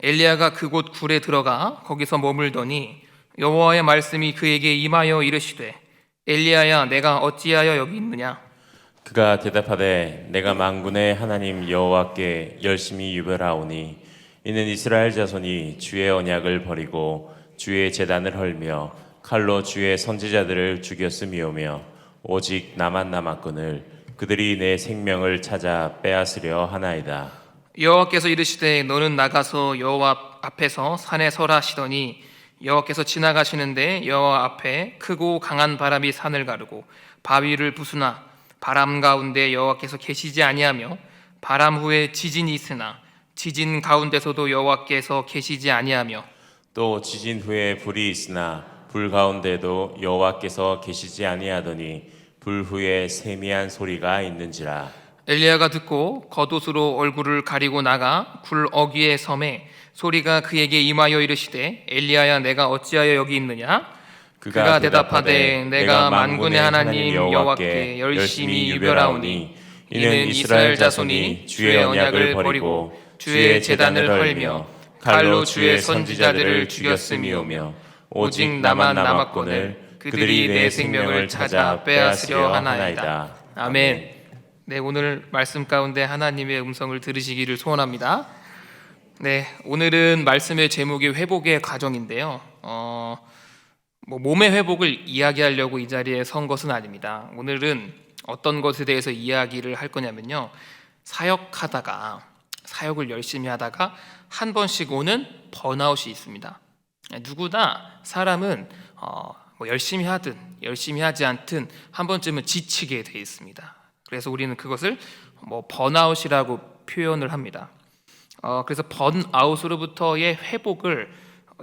엘리야가 그곳 굴에 들어가 거기서 머물더니 여호와의 말씀이 그에게 임하여 이르시되 엘리야야 내가 어찌하여 여기 있느냐. 그가 대답하되 내가 만군의 하나님 여호와께 열심히 유별하오니 이는 이스라엘 자손이 주의 언약을 버리고 주의 제단을 헐며 칼로 주의 선지자들을 죽였음이오며 오직 나만 남았거늘 그들이 내 생명을 찾아 빼앗으려 하나이다. 여호와께서 이르시되 너는 나가서 여호와 앞에서 산에 서라 하시더니 여호와께서 지나가시는데 여호와 앞에 크고 강한 바람이 산을 가르고 바위를 부수나 바람 가운데 여호와께서 계시지 아니하며 바람 후에 지진이 있으나 지진 가운데서도 여호와께서 계시지 아니하며 또 지진 후에 불이 있으나 불 가운데도 여호와께서 계시지 아니하더니 불 후에 세미한 소리가 있는지라. 엘리야가 듣고 겉옷으로 얼굴을 가리고 나가 굴 어귀에 섬에 소리가 그에게 임하여 이르시되 엘리야야 내가 어찌하여 여기 있느냐. 그가 대답하되 내가 만군의 하나님 여호와께 열심히 유별하오니 이는 이스라엘 자손이 주의 언약을 버리고 주의 제단을 헐며 칼로 주의 선지자들을 죽였음이오며 오직 나만 남았거늘 그들이 내 생명을 찾아 빼앗으려 하나이다. 아멘. 네, 오늘 말씀 가운데 하나님의 음성을 들으시기를 소원합니다. 네, 오늘은 말씀의 제목이 회복의 과정인데요. 몸의 회복을 이야기하려고 이 자리에 선 것은 아닙니다. 오늘은 어떤 것에 대해서 이야기를 할 거냐면요, 사역을 열심히 하다가 한 번씩 오는 번아웃이 있습니다. 누구나 사람은 열심히 하든 열심히 하지 않든 한 번쯤은 지치게 돼 있습니다. 그래서 우리는 그것을 번아웃이라고 표현을 합니다. 그래서 번아웃으로부터의 회복을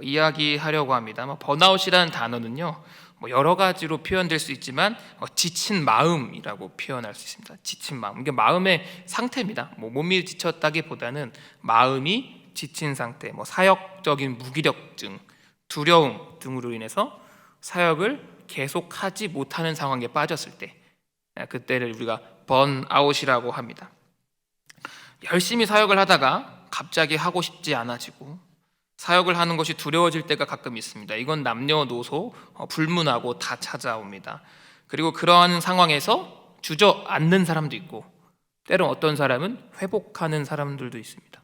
이야기하려고 합니다. 번아웃이라는 단어는요, 여러 가지로 표현될 수 있지만 지친 마음이라고 표현할 수 있습니다. 지친 마음, 이게 마음의 상태입니다. 몸이 지쳤다기보다는 마음이 지친 상태, 사역적인 무기력증, 두려움 등으로 인해서 사역을 계속하지 못하는 상황에 빠졌을 때, 그때를 우리가 번아웃이라고 합니다. 열심히 사역을 하다가 갑자기 하고 싶지 않아지고 사역을 하는 것이 두려워질 때가 가끔 있습니다. 이건 남녀노소 불문하고 다 찾아옵니다. 그리고 그러한 상황에서 주저앉는 사람도 있고 때론 어떤 사람은 회복하는 사람들도 있습니다.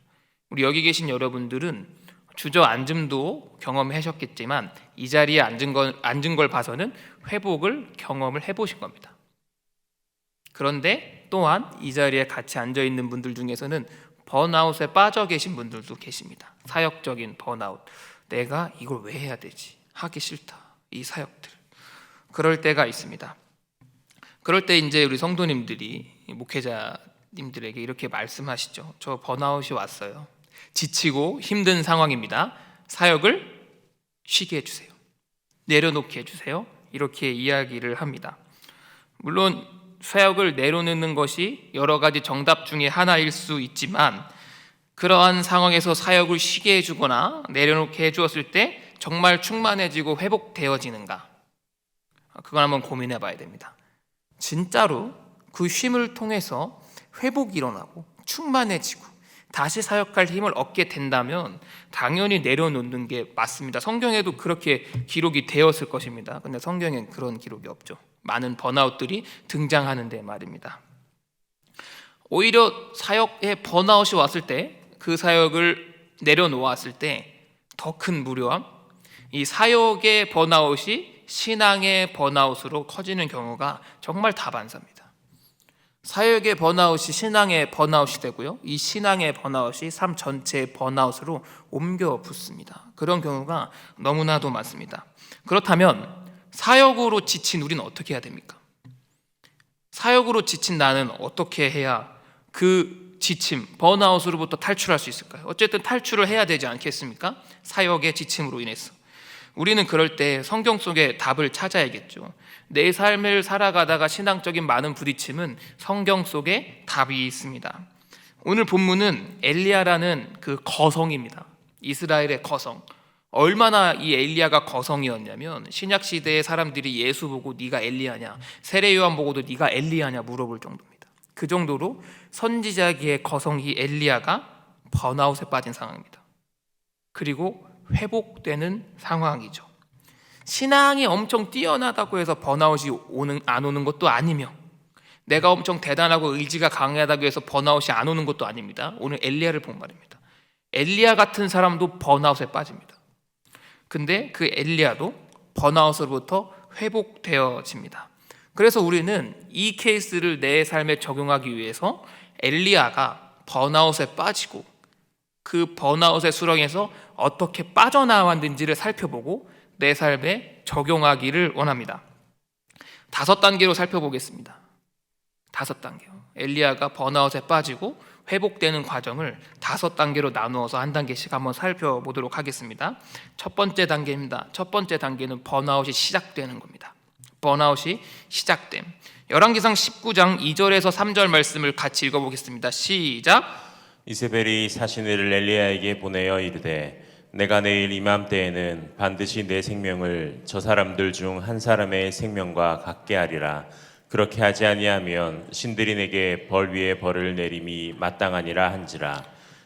우리 여기 계신 여러분들은 주저앉음도 경험하셨겠지만 이 자리에 앉은 걸 봐서는 회복을 경험을 해보신 겁니다. 그런데 또한 이 자리에 같이 앉아있는 분들 중에서는 번아웃에 빠져 계신 분들도 계십니다. 사역적인 번아웃. 내가 이걸 왜 해야 되지? 하기 싫다. 이 사역들. 그럴 때가 있습니다. 그럴 때 이제 우리 성도님들이 목회자님들에게 이렇게 말씀하시죠. 저 번아웃이 왔어요. 지치고 힘든 상황입니다. 사역을 쉬게 해주세요. 내려놓게 해주세요. 이렇게 이야기를 합니다. 물론 사역을 내려놓는 것이 여러 가지 정답 중에 하나일 수 있지만 그러한 상황에서 사역을 쉬게 해주거나 내려놓게 해주었을 때 정말 충만해지고 회복되어지는가? 그걸 한번 고민해 봐야 됩니다. 진짜로 그 쉼을 통해서 회복이 일어나고 충만해지고 다시 사역할 힘을 얻게 된다면 당연히 내려놓는 게 맞습니다. 성경에도 그렇게 기록이 되었을 것입니다. 근데 성경엔 그런 기록이 없죠. 많은 번아웃들이 등장하는데 말입니다. 오히려 사역에 번아웃이 왔을 때 그 사역을 내려놓았을 때 더 큰 무료함, 이 사역의 번아웃이 신앙의 번아웃으로 커지는 경우가 정말 다반사입니다. 사역의 번아웃이 신앙의 번아웃이 되고요, 이 신앙의 번아웃이 삶 전체의 번아웃으로 옮겨 붙습니다. 그런 경우가 너무나도 많습니다. 그렇다면 사역으로 지친 우리는 어떻게 해야 됩니까? 사역으로 지친 나는 어떻게 해야 그 지침, 번아웃으로부터 탈출할 수 있을까요? 어쨌든 탈출을 해야 되지 않겠습니까? 사역의 지침으로 인해서. 우리는 그럴 때 성경 속에 답을 찾아야겠죠. 내 삶을 살아가다가 신앙적인 많은 부딪힘은 성경 속에 답이 있습니다. 오늘 본문은 엘리야라는 그 거성입니다. 이스라엘의 거성. 얼마나 이 엘리야가 거성이었냐면 신약 시대의 사람들이 예수 보고 네가 엘리야냐, 세례 요한 보고도 네가 엘리야냐 물어볼 정도입니다. 그 정도로 선지자기의 거성이 엘리야가 번아웃에 빠진 상황입니다. 그리고 회복되는 상황이죠. 신앙이 엄청 뛰어나다고 해서 번아웃이 안 오는 것도 아니며, 내가 엄청 대단하고 의지가 강하다고 해서 번아웃이 안 오는 것도 아닙니다. 오늘 엘리야를 본 말입니다. 엘리야 같은 사람도 번아웃에 빠집니다. 근데 그 엘리야도 번아웃으로부터 회복되어집니다. 그래서 우리는 이 케이스를 내 삶에 적용하기 위해서 엘리야가 번아웃에 빠지고 그 번아웃의 수렁에서 어떻게 빠져나왔는지를 살펴보고 내 삶에 적용하기를 원합니다. 5단계로 살펴보겠습니다. 5단계요. 엘리야가 번아웃에 빠지고 회복되는 과정을 5단계로 나누어서 한 단계씩 한번 살펴보도록 하겠습니다. 첫 번째 단계입니다. 첫 번째 단계는 번아웃이 시작되는 겁니다. 번아웃이 시작됨. 열왕기상 19장 2절에서 3절 말씀을 같이 읽어보겠습니다. 시작. 이세벨이 사신을 엘리야에게 보내어 이르되 내가 내일 이맘때에는 반드시 내 생명을 저 사람들 중 한 사람의 생명과 같게 하리라. 그렇게 하지 아니하면 신들이 내게 벌 위에 벌을 내림이 마땅하니라 한지라.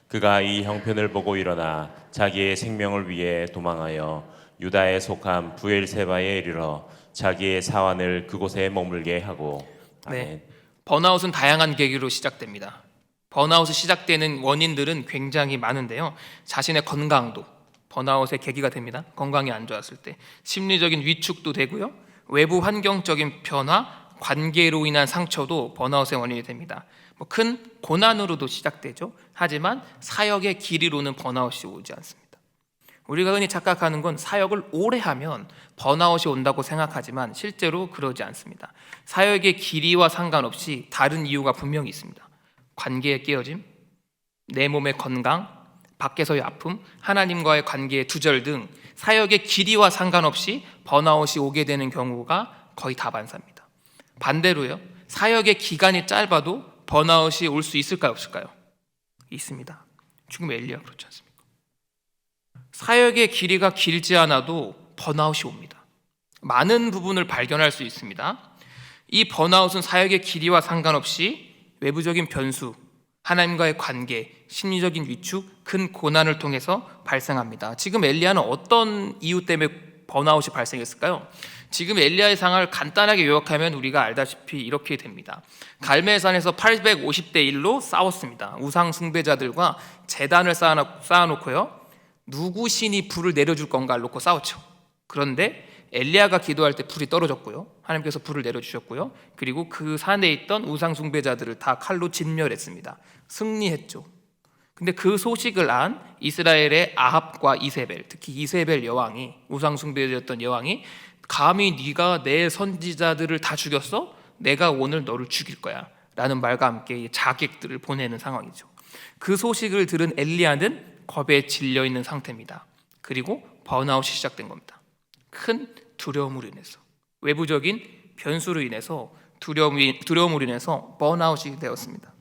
그가 이 형편을 보고 일어나 자기의 생명을 위해 도망하여 유다에 속한 부엘세바에 이르러 자기의 사환을 그곳에 머물게 하고. 아멘. 네, 번아웃은 다양한 계기로 시작됩니다. 번아웃이 시작되는 원인들은 굉장히 많은데요. 자신의 건강도 번아웃의 계기가 됩니다. 건강이 안 좋았을 때 심리적인 위축도 되고요. 외부 환경적인 변화, 관계로 인한 상처도 번아웃의 원인이 됩니다. 큰 고난으로도 시작되죠. 하지만 사역의 길이로는 번아웃이 오지 않습니다. 우리가 흔히 착각하는 건 사역을 오래 하면 번아웃이 온다고 생각하지만 실제로 그러지 않습니다. 사역의 길이와 상관없이 다른 이유가 분명히 있습니다. 관계의 깨어짐, 내 몸의 건강, 밖에서의 아픔, 하나님과의 관계의 두절 등 사역의 길이와 상관없이 번아웃이 오게 되는 경우가 거의 다반사입니다. 반대로요, 사역의 기간이 짧아도 번아웃이 올 수 있을까요, 없을까요? 있습니다. 지금 엘리야 그렇지 않습니까? 사역의 길이가 길지 않아도 번아웃이 옵니다. 많은 부분을 발견할 수 있습니다. 이 번아웃은 사역의 길이와 상관없이 외부적인 변수, 하나님과의 관계, 심리적인 위축, 큰 고난을 통해서 발생합니다. 지금 엘리야는 어떤 이유 때문에 번아웃이 발생했을까요? 지금 엘리야의 상황을 간단하게 요약하면 우리가 알다시피 이렇게 됩니다. 갈멜산에서 850대 1로 싸웠습니다. 우상 숭배자들과 제단을 쌓아놓고요, 누구 신이 불을 내려줄 건가를 놓고 싸웠죠. 그런데 엘리야가 기도할 때 불이 떨어졌고요, 하나님께서 불을 내려주셨고요, 그리고 그 산에 있던 우상 숭배자들을 다 칼로 진멸했습니다. 승리했죠. 근데 그 소식을 안 이스라엘의 아합과 이세벨, 특히 이세벨 여왕이, 우상 숭배자였던 여왕이, 감히 네가 내 선지자들을 다 죽였어? 내가 오늘 너를 죽일 거야 라는 말과 함께 자객들을 보내는 상황이죠. 그 소식을 들은 엘리야는 겁에 질려 있는 상태입니다. 그리고 번아웃이 시작된 겁니다. 큰 두려움으로 인해서, 외부적인 변수로 인해서, 두려움으로 인해서 번아웃이 되었습니다.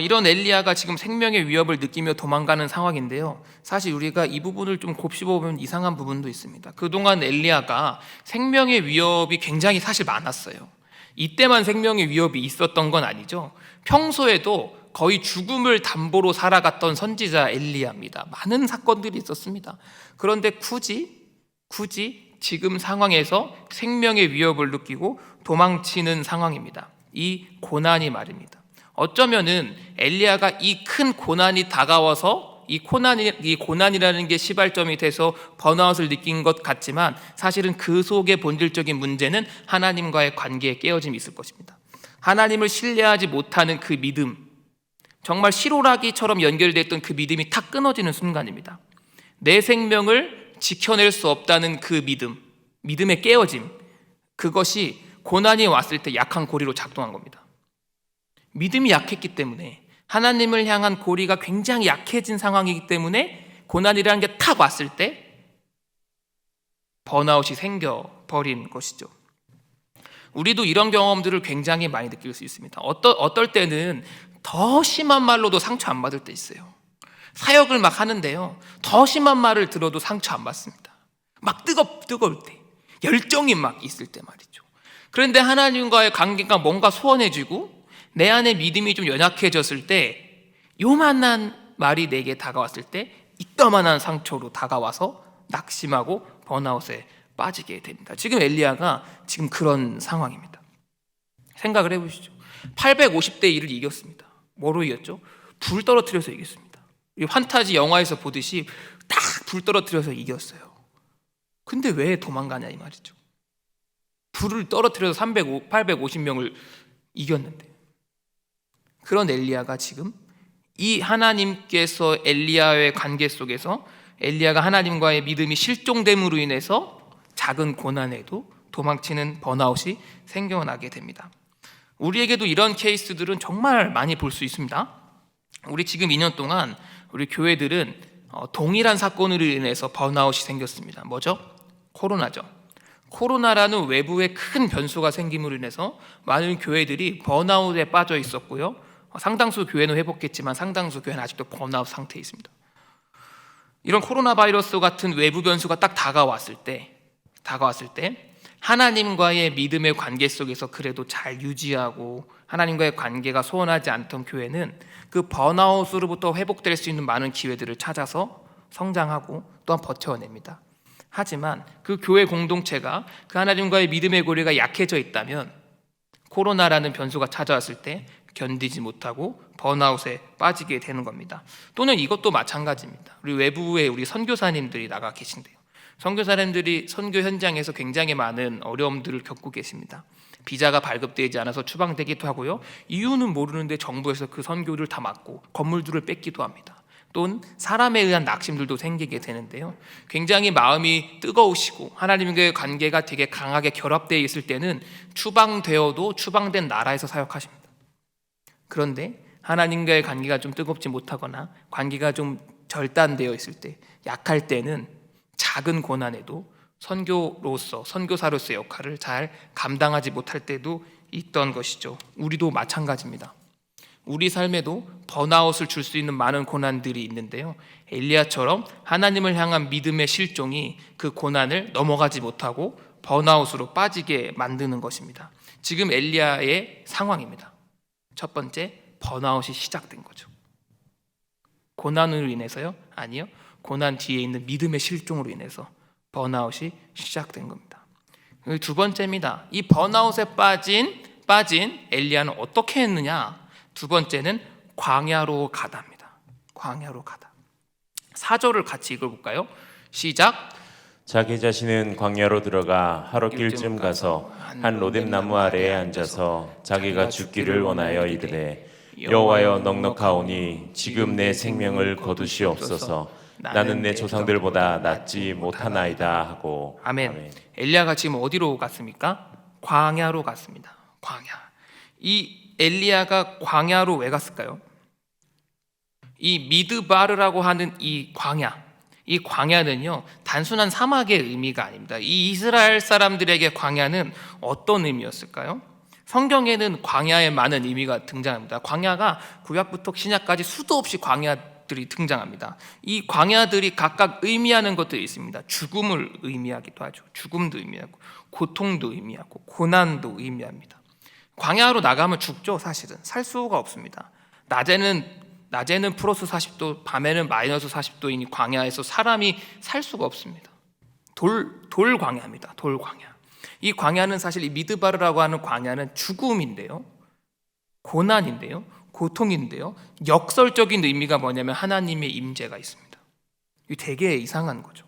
이런 엘리야가 지금 생명의 위협을 느끼며 도망가는 상황인데요, 사실 우리가 이 부분을 좀 곱씹어보면 이상한 부분도 있습니다. 그동안 엘리야가 생명의 위협이 굉장히 사실 많았어요. 이때만 생명의 위협이 있었던 건 아니죠. 평소에도 거의 죽음을 담보로 살아갔던 선지자 엘리야입니다. 많은 사건들이 있었습니다. 그런데 굳이 지금 상황에서 생명의 위협을 느끼고 도망치는 상황입니다. 이 고난이 말입니다. 어쩌면은 엘리야가 이 큰 고난이 다가와서 이 고난이라는 게 시발점이 돼서 번아웃을 느낀 것 같지만, 사실은 그 속의 본질적인 문제는 하나님과의 관계에 깨어짐이 있을 것입니다. 하나님을 신뢰하지 못하는 그 믿음, 정말 실오라기처럼 연결됐던 그 믿음이 탁 끊어지는 순간입니다. 내 생명을 지켜낼 수 없다는 그 믿음의 깨어짐, 그것이 고난이 왔을 때 약한 고리로 작동한 겁니다. 믿음이 약했기 때문에, 하나님을 향한 고리가 굉장히 약해진 상황이기 때문에 고난이라는 게 탁 왔을 때 번아웃이 생겨버린 것이죠. 우리도 이런 경험들을 굉장히 많이 느낄 수 있습니다. 어떨 때는 더 심한 말로도 상처 안 받을 때 있어요. 사역을 막 하는데요, 더 심한 말을 들어도 상처 안 받습니다. 막 뜨거울 때, 열정이 막 있을 때 말이죠. 그런데 하나님과의 관계가 뭔가 소원해지고 내 안에 믿음이 좀 연약해졌을 때, 요만한 말이 내게 다가왔을 때 이따만한 상처로 다가와서 낙심하고 번아웃에 빠지게 됩니다. 지금 엘리야가 지금 그런 상황입니다. 생각을 해보시죠. 850대 1을 이겼습니다. 뭐로 이겼죠? 불 떨어뜨려서 이겼습니다. 이 판타지 영화에서 보듯이 딱 불 떨어뜨려서 이겼어요. 근데 왜 도망가냐 이 말이죠. 불을 떨어뜨려서 850명을 이겼는데, 그런 엘리야가 지금 이 하나님께서 엘리야의 관계 속에서 엘리야가 하나님과의 믿음이 실종됨으로 인해서 작은 고난에도 도망치는 번아웃이 생겨나게 됩니다. 우리에게도 이런 케이스들은 정말 많이 볼 수 있습니다. 우리 지금 2년 동안 우리 교회들은 동일한 사건으로 인해서 번아웃이 생겼습니다. 뭐죠? 코로나죠. 코로나라는 외부의 큰 변수가 생김으로 인해서 많은 교회들이 번아웃에 빠져 있었고요. 상당수 교회는 회복했지만 상당수 교회는 아직도 번아웃 상태에 있습니다. 이런 코로나 바이러스 같은 외부 변수가 딱 다가왔을 때 하나님과의 믿음의 관계 속에서 그래도 잘 유지하고 하나님과의 관계가 소원하지 않던 교회는 그 번아웃으로부터 회복될 수 있는 많은 기회들을 찾아서 성장하고 또한 버텨냅니다. 하지만 그 교회 공동체가 그 하나님과의 믿음의 고리가 약해져 있다면 코로나라는 변수가 찾아왔을 때 견디지 못하고 번아웃에 빠지게 되는 겁니다. 또는 이것도 마찬가지입니다. 우리 외부에 우리 선교사님들이 나가 계신데요. 선교사님들이 선교 현장에서 굉장히 많은 어려움들을 겪고 계십니다. 비자가 발급되지 않아서 추방되기도 하고요. 이유는 모르는데 정부에서 그 선교를 다 막고 건물들을 뺏기도 합니다. 또는 사람에 의한 낙심들도 생기게 되는데요. 굉장히 마음이 뜨거우시고 하나님과의 관계가 되게 강하게 결합되어 있을 때는 추방되어도 추방된 나라에서 사역하십니다. 그런데 하나님과의 관계가 좀 뜨겁지 못하거나 관계가 좀 절단되어 있을 때, 약할 때는 작은 고난에도 선교로서 선교사로서의 역할을 잘 감당하지 못할 때도 있던 것이죠. 우리도 마찬가지입니다. 우리 삶에도 번아웃을 줄 수 있는 많은 고난들이 있는데요. 엘리야처럼 하나님을 향한 믿음의 실종이 그 고난을 넘어가지 못하고 번아웃으로 빠지게 만드는 것입니다. 지금 엘리야의 상황입니다. 첫 번째, 번아웃이 시작된 거죠. 고난으로 인해서요? 아니요. 고난 뒤에 있는 믿음의 실종으로 인해서 번아웃이 시작된 겁니다. 두 번째입니다. 이 번아웃에 빠진 엘리야는 어떻게 했느냐? 두 번째는 광야로 가다입니다. 광야로 가다. 4절을 같이 읽어볼까요? 시작. 자기 자신은 광야로 들어가 하룻길쯤 가서 한 로뎀나무 아래에 앉아서 자기가 죽기를 원하여 이르되 여호와여 넉넉하오니 지금 내 생명을 거두시옵소서. 나는 내 조상들보다 낫지 못하나이다 하고. 아멘. 엘리야가 지금 어디로 갔습니까? 광야로 갔습니다. 광야. 이 엘리야가 광야로 왜 갔을까요? 이 미드바르라고 하는 이 광야는요 단순한 사막의 의미가 아닙니다. 이 이스라엘 사람들에게 광야는 어떤 의미였을까요? 성경에는 광야에 많은 의미가 등장합니다. 광야가 구약부터 신약까지 수도 없이 광야들이 등장합니다. 이 광야들이 각각 의미하는 것들이 있습니다. 죽음을 의미하기도 하죠. 죽음도 의미하고 고통도 의미하고 고난도 의미합니다. 광야로 나가면 죽죠. 사실은 살 수가 없습니다. 낮에는 플러스 40도, 밤에는 마이너스 40도이니 광야에서 사람이 살 수가 없습니다. 돌 광야입니다. 돌 광야. 이 광야는 사실 이 미드바르라고 하는 광야는 죽음인데요, 고난인데요, 고통인데요, 역설적인 의미가 뭐냐면 하나님의 임재가 있습니다. 이게 되게 이상한 거죠.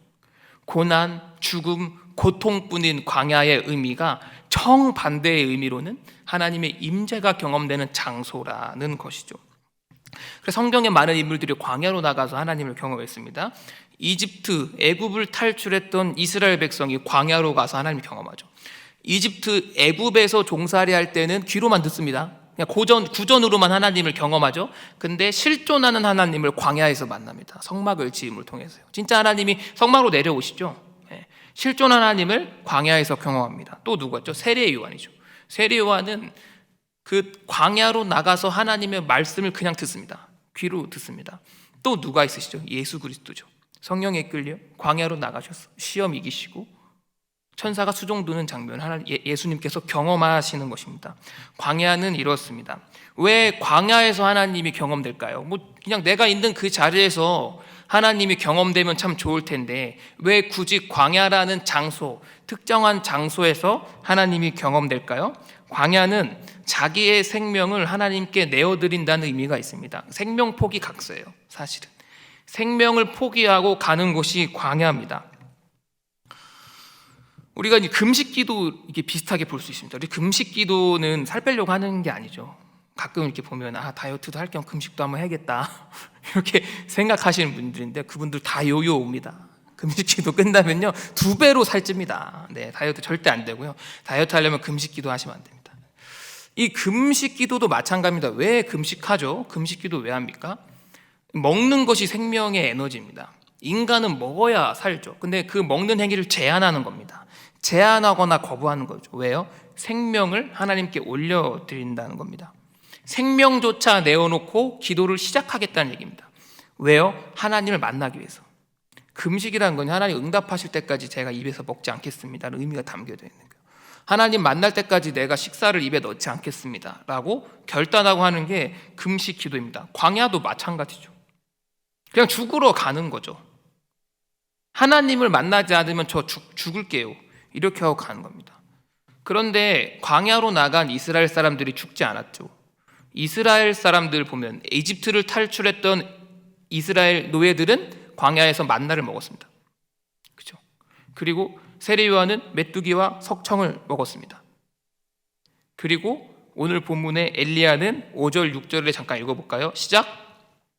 고난, 죽음, 고통뿐인 광야의 의미가 정반대의 의미로는 하나님의 임재가 경험되는 장소라는 것이죠. 그래서 성경의 많은 인물들이 광야로 나가서 하나님을 경험했습니다. 이집트, 애굽을 탈출했던 이스라엘 백성이 광야로 가서 하나님을 경험하죠. 이집트, 애굽에서 종살이 할 때는 귀로만 듣습니다. 그냥 구전으로만 하나님을 경험하죠. 근데 실존하는 하나님을 광야에서 만납니다. 성막을 지음을 통해서요. 진짜 하나님이 성막으로 내려오시죠. 실존 하나님을 광야에서 경험합니다. 또 누구였죠? 세례 요한이죠. 세례 요한은 그 광야로 나가서 하나님의 말씀을 그냥 듣습니다. 귀로 듣습니다. 또 누가 있으시죠? 예수 그리스도죠. 성령에 이끌려 광야로 나가셔서 시험 이기시고 천사가 수종 두는 장면 예수님께서 경험하시는 것입니다. 광야는 이렇습니다. 왜 광야에서 하나님이 경험될까요? 그냥 내가 있는 그 자리에서 하나님이 경험되면 참 좋을 텐데 왜 굳이 광야라는 장소, 특정한 장소에서 하나님이 경험될까요? 광야는 자기의 생명을 하나님께 내어드린다는 의미가 있습니다. 생명 포기 각서예요. 사실은 생명을 포기하고 가는 곳이 광야입니다. 우리가 이제 금식기도 이게 비슷하게 볼 수 있습니다. 우리 금식기도는 살 빼려고 하는 게 아니죠. 가끔 이렇게 보면 다이어트도 할 겸 금식도 한번 해야겠다 이렇게 생각하시는 분들인데 그분들 다 요요 옵니다. 금식기도 끝나면요 2배로 살찝니다. 네, 다이어트 절대 안 되고요. 다이어트 하려면 금식기도 하시면 안 됩니다. 이 금식기도도 마찬가지입니다. 왜 금식하죠? 금식기도 왜 합니까? 먹는 것이 생명의 에너지입니다. 인간은 먹어야 살죠. 근데 그 먹는 행위를 제한하는 겁니다. 제한하거나 거부하는 거죠. 왜요? 생명을 하나님께 올려드린다는 겁니다. 생명조차 내어놓고 기도를 시작하겠다는 얘기입니다. 왜요? 하나님을 만나기 위해서. 금식이라는 건 하나님 응답하실 때까지 제가 입에서 먹지 않겠습니다라는 의미가 담겨져 있는 거예요. 하나님 만날 때까지 내가 식사를 입에 넣지 않겠습니다 라고 결단하고 하는 게 금식 기도입니다. 광야도 마찬가지죠. 그냥 죽으러 가는 거죠. 하나님을 만나지 않으면 저 죽을게요 이렇게 하고 가는 겁니다. 그런데 광야로 나간 이스라엘 사람들이 죽지 않았죠. 이스라엘 사람들 보면 이집트를 탈출했던 이스라엘 노예들은 광야에서 만나를 먹었습니다. 그렇죠? 그리고 세례요한은 메뚜기와 석청을 먹었습니다. 그리고 오늘 본문의 엘리야는 5절 6절을 잠깐 읽어볼까요? 시작.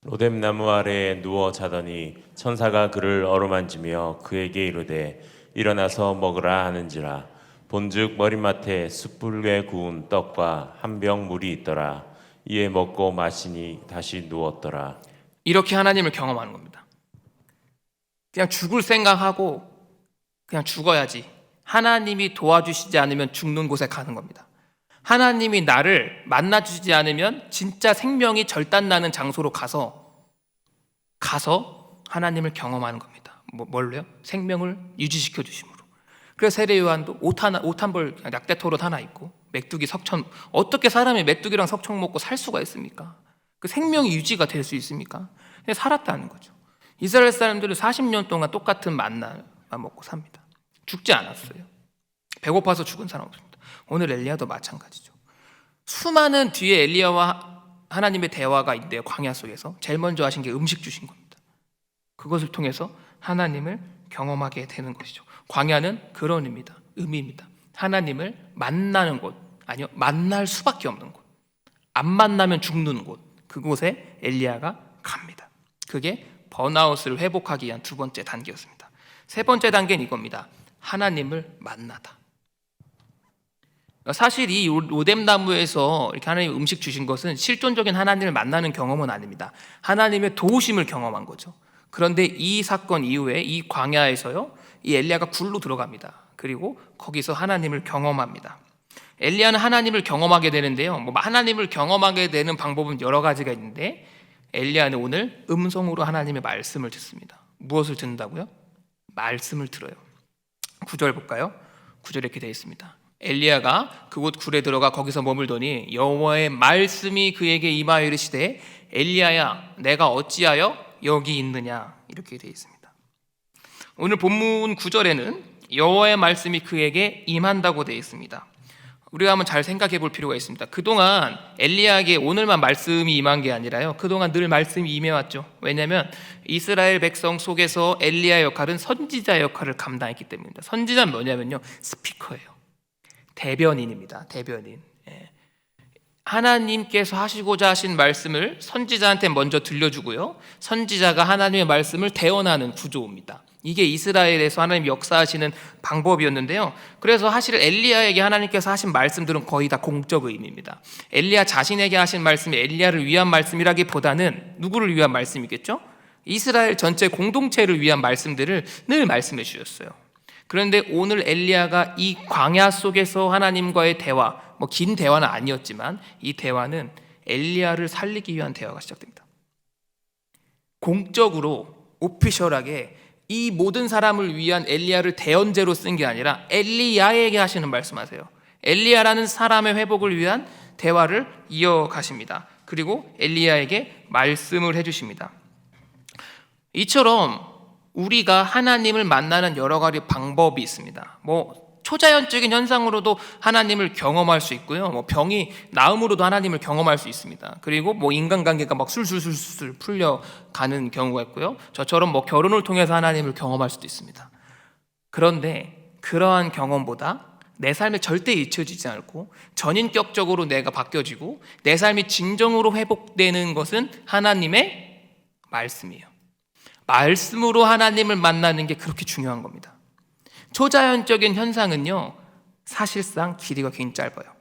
로뎀나무 아래에 누워 자더니 천사가 그를 어루만지며 그에게 이르되 일어나서 먹으라 하는지라. 본즉 머리맡에 숯불에 구운 떡과 한 병 물이 있더라. 이에 먹고 마시니 다시 누웠더라. 이렇게 하나님을 경험하는 겁니다. 그냥 죽을 생각하고 그냥 죽어야지. 하나님이 도와주시지 않으면 죽는 곳에 가는 겁니다. 하나님이 나를 만나주지 않으면 진짜 생명이 절단나는 장소로 가서 하나님을 경험하는 겁니다. 뭘로요? 생명을 유지시켜 주심으로. 그래서 세례 요한도 옷 한 벌 약대토롯 하나 입고 메뚜기 석청, 어떻게 사람이 메뚜기랑 석청 먹고 살 수가 있습니까? 그 생명이 유지가 될 수 있습니까? 그냥 살았다는 거죠. 이스라엘 사람들은 40년 동안 똑같은 만나만 먹고 삽니다. 죽지 않았어요. 배고파서 죽은 사람 없습니다. 오늘 엘리야도 마찬가지죠. 수많은 뒤에 엘리야와 하나님의 대화가 있는데요. 광야 속에서 제일 먼저 하신 게 음식 주신 겁니다. 그것을 통해서 하나님을 경험하게 되는 것이죠. 광야는 그런 의미입니다. 하나님을 만나는 곳, 아니요, 만날 수밖에 없는 곳, 안 만나면 죽는 곳, 그곳에 엘리야가 갑니다. 그게 번아웃을 회복하기 위한 2번째 단계였습니다. 3번째 단계는 이겁니다. 하나님을 만나다. 사실 이 로뎀나무에서 이렇게 하나님 음식 주신 것은 실존적인 하나님을 만나는 경험은 아닙니다. 하나님의 도우심을 경험한 거죠. 그런데 이 사건 이후에 이 광야에서요, 이 엘리야가 굴로 들어갑니다. 그리고 거기서 하나님을 경험합니다. 엘리야는 하나님을 경험하게 되는데요. 하나님을 경험하게 되는 방법은 여러 가지가 있는데 엘리야는 오늘 음성으로 하나님의 말씀을 듣습니다. 무엇을 듣는다고요? 말씀을 들어요. 9절 볼까요? 9절에 이렇게 되어 있습니다. 엘리야가 그곳 굴에 들어가 거기서 머물더니 여호와의 말씀이 그에게 임하여 이르시되 엘리야야 내가 어찌하여 여기 있느냐 이렇게 되어 있습니다. 오늘 본문 9절에는 여호와의 말씀이 그에게 임한다고 되어 있습니다. 우리가 한번 잘 생각해 볼 필요가 있습니다. 그동안 엘리야에게 오늘만 말씀이 임한 게 아니라요, 그동안 늘 말씀이 임해왔죠. 왜냐하면 이스라엘 백성 속에서 엘리야의 역할은 선지자 역할을 감당했기 때문입니다. 선지자는 뭐냐면요, 스피커예요. 대변인입니다. 대변인. 하나님께서 하시고자 하신 말씀을 선지자한테 먼저 들려주고요, 선지자가 하나님의 말씀을 대언하는 구조입니다. 이게 이스라엘에서 하나님 역사하시는 방법이었는데요. 그래서 사실 엘리야에게 하나님께서 하신 말씀들은 거의 다 공적 의미입니다. 엘리야 자신에게 하신 말씀이 엘리야를 위한 말씀이라기보다는 누구를 위한 말씀이겠죠? 이스라엘 전체 공동체를 위한 말씀들을 늘 말씀해 주셨어요. 그런데 오늘 엘리야가 이 광야 속에서 하나님과의 대화, 긴 대화는 아니었지만 이 대화는 엘리야를 살리기 위한 대화가 시작됩니다. 공적으로 오피셜하게 이 모든 사람을 위한 엘리야를 대언제로 쓴 게 아니라 엘리야에게 하시는 말씀하세요. 엘리야라는 사람의 회복을 위한 대화를 이어가십니다. 그리고 엘리야에게 말씀을 해주십니다. 이처럼 우리가 하나님을 만나는 여러 가지 방법이 있습니다. 초자연적인 현상으로도 하나님을 경험할 수 있고요. 병이 나음으로도 하나님을 경험할 수 있습니다. 그리고 인간관계가 막 술술술술 풀려가는 경우가 있고요. 저처럼 결혼을 통해서 하나님을 경험할 수도 있습니다. 그런데 그러한 경험보다 내 삶에 절대 잊혀지지 않고 전인격적으로 내가 바뀌어지고 내 삶이 진정으로 회복되는 것은 하나님의 말씀이에요. 말씀으로 하나님을 만나는 게 그렇게 중요한 겁니다. 초자연적인 현상은요, 사실상 길이가 굉장히 짧아요.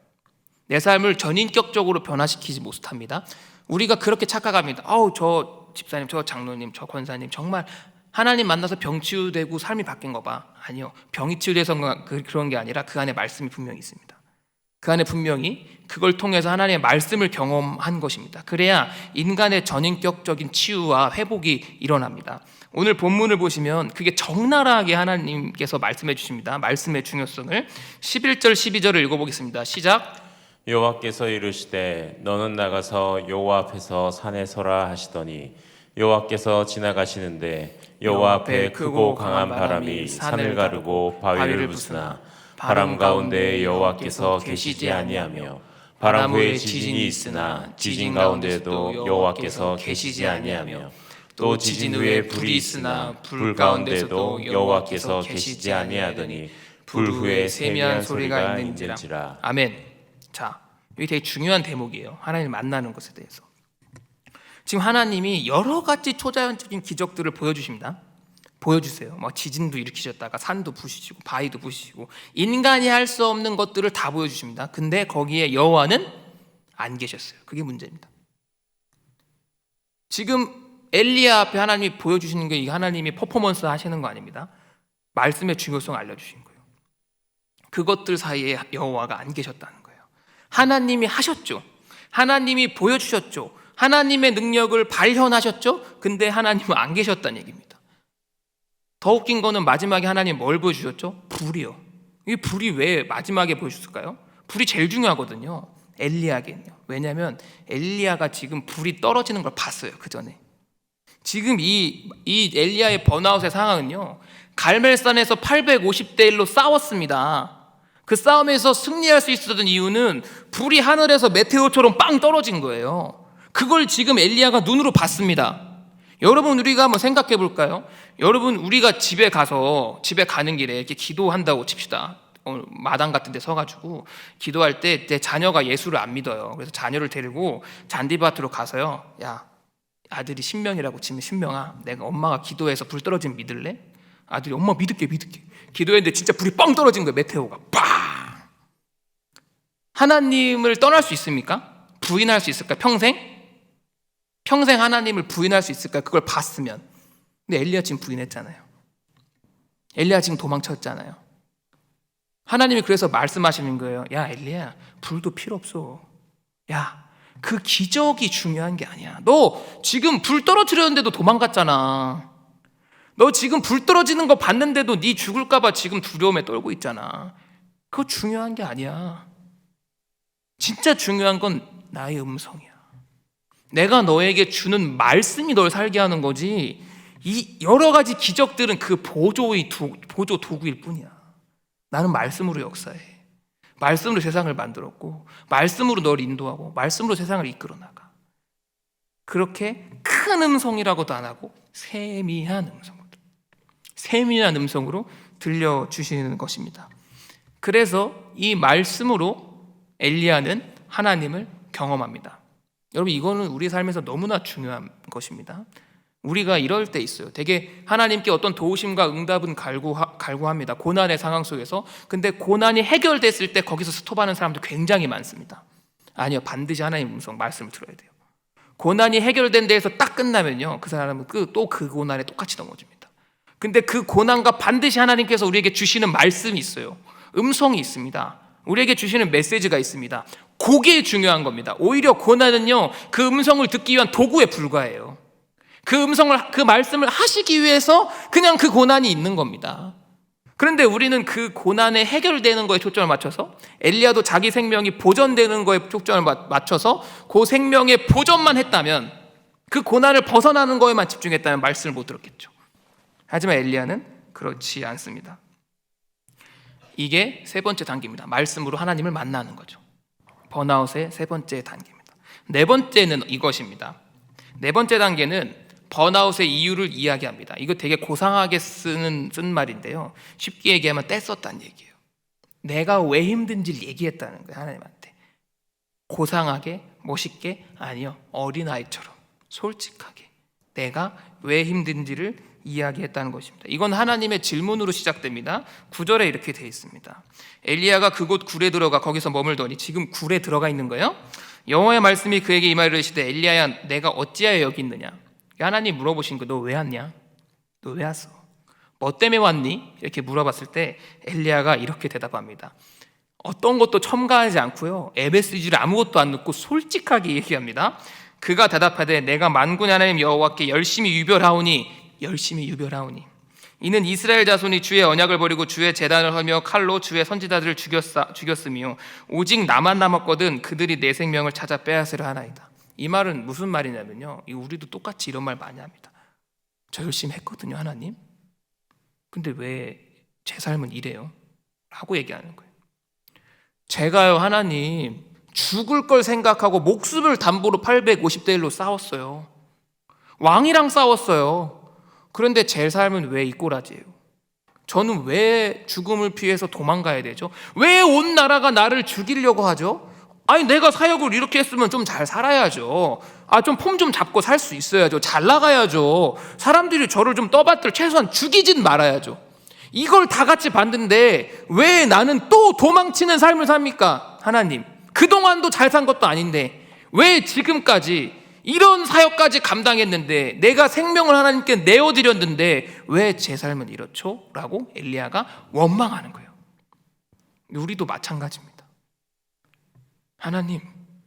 내 삶을 전인격적으로 변화시키지 못합니다. 우리가 그렇게 착각합니다. 저 집사님, 저 장로님, 저 권사님 정말 하나님 만나서 병 치유되고 삶이 바뀐 거 봐. 아니요, 병이 치유돼서 그런 게 아니라 그 안에 말씀이 분명히 있습니다. 그 안에 분명히 그걸 통해서 하나님의 말씀을 경험한 것입니다. 그래야 인간의 전인격적인 치유와 회복이 일어납니다. 오늘 본문을 보시면 그게 적나라하게 하나님께서 말씀해 주십니다. 말씀의 중요성을 11절 12절을 읽어보겠습니다. 시작. 여호와께서 이르시되 너는 나가서 여호와 앞에서 산에 서라 하시더니 여호와께서 지나가시는데 여호와 앞에 크고 강한 바람이 산을 가르고 바위를 부수나 바람 가운데 여호와께서 계시지 아니하며 바람 후에 지진이 있으나 지진 가운데도 여호와께서 계시지 아니하며 또 지진 후에 불이 있으나 불 가운데도 여호와께서 계시지 아니하더니 불 후에 세미한 소리가 있는지라. 아멘. 자, 이게 되게 중요한 대목이에요. 하나님을 만나는 것에 대해서. 지금 하나님이 여러 가지 초자연적인 기적들을 보여주십니다. 보여주세요. 지진도 일으키셨다가 산도 부시시고 바위도 부시시고 인간이 할 수 없는 것들을 다 보여주십니다. 근데 거기에 여호와는 안 계셨어요. 그게 문제입니다. 지금 엘리야 앞에 하나님이 보여주시는 게 하나님이 퍼포먼스 하시는 거 아닙니다. 말씀의 중요성을 알려주신 거예요. 그것들 사이에 여호와가 안 계셨다는 거예요. 하나님이 하셨죠. 하나님이 보여주셨죠. 하나님의 능력을 발현하셨죠. 근데 하나님은 안 계셨다는 얘기입니다. 더 웃긴 거는 마지막에 하나님 뭘 보여주셨죠? 불이요. 이 불이 왜 마지막에 보여주셨을까요? 불이 제일 중요하거든요. 엘리야에게는요. 왜냐하면 엘리야가 지금 불이 떨어지는 걸 봤어요. 그 전에. 지금 이 엘리야의 번아웃의 상황은요, 갈멜산에서 850대 1로 싸웠습니다. 그 싸움에서 승리할 수 있었던 이유는 불이 하늘에서 메테오처럼 빵 떨어진 거예요. 그걸 지금 엘리야가 눈으로 봤습니다. 여러분, 우리가 한번 생각해 볼까요? 여러분, 우리가 집에 가는 길에 이렇게 기도한다고 칩시다. 마당 같은 데 서가지고 기도할 때 내 자녀가 예수를 안 믿어요. 그래서 자녀를 데리고 잔디밭으로 가서요, 야, 아들이 신명이라고 치면, 신명아, 내가 엄마가 기도해서 불 떨어지면 믿을래? 아들이 엄마 믿을게. 기도했는데 진짜 불이 뻥 떨어진 거예요. 메테오가 빵. 하나님을 떠날 수 있습니까? 부인할 수 있을까? 평생 하나님을 부인할 수 있을까? 그걸 봤으면. 근데 엘리야 지금 부인했잖아요. 엘리야 지금 도망쳤잖아요. 하나님이 그래서 말씀하시는 거예요. 야, 엘리야, 불도 필요 없어. 야, 그 기적이 중요한 게 아니야. 너 지금 불 떨어뜨렸는데도 도망갔잖아. 너 지금 불 떨어지는 거 봤는데도 네 죽을까 봐 지금 두려움에 떨고 있잖아. 그거 중요한 게 아니야. 진짜 중요한 건 나의 음성이야. 내가 너에게 주는 말씀이 널 살게 하는 거지, 이 여러 가지 기적들은 그 보조 도구일 뿐이야. 나는 말씀으로 역사해. 말씀으로 세상을 만들었고, 말씀으로 널 인도하고, 말씀으로 세상을 이끌어 나가. 그렇게 큰 음성이라고도 안 하고 세미한 음성으로 들려주시는 것입니다. 그래서 이 말씀으로 엘리야는 하나님을 경험합니다. 여러분, 이거는 우리 삶에서 너무나 중요한 것입니다. 우리가 이럴 때 있어요. 되게 하나님께 어떤 도우심과 응답은 갈구합니다. 고난의 상황 속에서. 근데 고난이 해결됐을 때 거기서 스톱하는 사람도 굉장히 많습니다. 아니요, 반드시 하나님의 음성, 말씀을 들어야 돼요. 고난이 해결된 데에서 딱 끝나면요, 그 사람은 또 그 고난에 똑같이 넘어집니다. 근데 그 고난과 반드시 하나님께서 우리에게 주시는 말씀이 있어요. 음성이 있습니다. 우리에게 주시는 메시지가 있습니다. 그게 중요한 겁니다. 오히려 고난은요, 그 음성을 듣기 위한 도구에 불과해요. 그 말씀을 하시기 위해서 그냥 그 고난이 있는 겁니다. 그런데 우리는 그 고난에 해결되는 거에 초점을 맞춰서, 엘리야도 자기 생명이 보존되는 거에 초점을 맞춰서 그 생명의 보존만 했다면 그 고난을 벗어나는 거에만 집중했다면 말씀을 못 들었겠죠. 하지만 엘리야는 그렇지 않습니다. 이게 세 번째 단계입니다. 말씀으로 하나님을 만나는 거죠. 번아웃의 세 번째 단계입니다. 네 번째는 이것입니다. 네 번째 단계는 번아웃의 이유를 이야기합니다. 이거 되게 고상하게 쓴 말인데요. 쉽게 얘기하면 떼썼다는 얘기예요. 내가 왜 힘든지를 얘기했다는 거예요. 하나님한테. 고상하게, 멋있게, 아니요. 어린아이처럼 솔직하게 내가 왜 힘든지를 이야기했다는 것입니다. 이건 하나님의 질문으로 시작됩니다. 9절에 이렇게 되어 있습니다. 엘리야가 그곳 굴에 들어가 거기서 머물더니, 지금 굴에 들어가 있는 거예요. 여호와의 말씀이 그에게 임하여 이르시되, 엘리야야 내가 어찌하여 여기 있느냐. 하나님 물어보신 거, 너 왜 왔냐? 너 왜 왔어? 뭐 때문에 왔니? 이렇게 물어봤을 때 엘리야가 이렇게 대답합니다. 어떤 것도 첨가하지 않고요, MSG를 아무것도 안 넣고 솔직하게 얘기합니다. 그가 대답하되, 내가 만군의 하나님 여호와께 열심히 유별하오니, 열심히 유별하오니 이는 이스라엘 자손이 주의 언약을 버리고 주의 제단을 헐며 칼로 주의 선지자들을 죽였으며 오직 나만 남았거든 그들이 내 생명을 찾아 빼앗으려 하나이다. 이 말은 무슨 말이냐면요, 우리도 똑같이 이런 말 많이 합니다. 저 열심히 했거든요 하나님, 근데 왜 제 삶은 이래요? 라고 얘기하는 거예요. 제가요 하나님 죽을 걸 생각하고 목숨을 담보로 850대 1로 싸웠어요. 왕이랑 싸웠어요. 그런데 제 삶은 왜 이 꼬라지예요? 저는 왜 죽음을 피해서 도망가야 되죠? 왜 온 나라가 나를 죽이려고 하죠? 아니 내가 사역을 이렇게 했으면 좀 잘 살아야죠. 좀 폼 좀 잡고 살 수 있어야죠. 잘 나가야죠. 사람들이 저를 좀 떠받들, 최소한 죽이진 말아야죠. 이걸 다 같이 봤는데 왜 나는 또 도망치는 삶을 삽니까? 하나님, 그동안도 잘 산 것도 아닌데 왜 지금까지 이런 사역까지 감당했는데, 내가 생명을 하나님께 내어드렸는데 왜 제 삶은 이렇죠? 라고 엘리야가 원망하는 거예요. 우리도 마찬가지입니다. 하나님,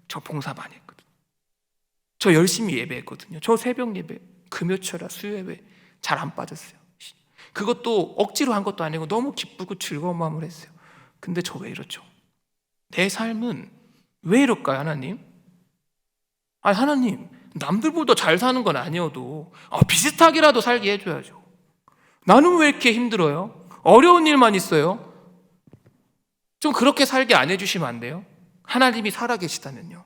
저 봉사 많이 했거든요. 저 열심히 예배했거든요. 저 새벽 예배, 금요철야 수요 예배 잘 안 빠졌어요. 그것도 억지로 한 것도 아니고 너무 기쁘고 즐거운 마음을 했어요. 근데 저 왜 이렇죠? 내 삶은 왜 이럴까요 하나님? 하나님, 남들보다 잘 사는 건 아니어도 비슷하게라도 살게 해줘야죠. 나는 왜 이렇게 힘들어요? 어려운 일만 있어요? 좀 그렇게 살게 안 해주시면 안 돼요? 하나님이 살아계시다면요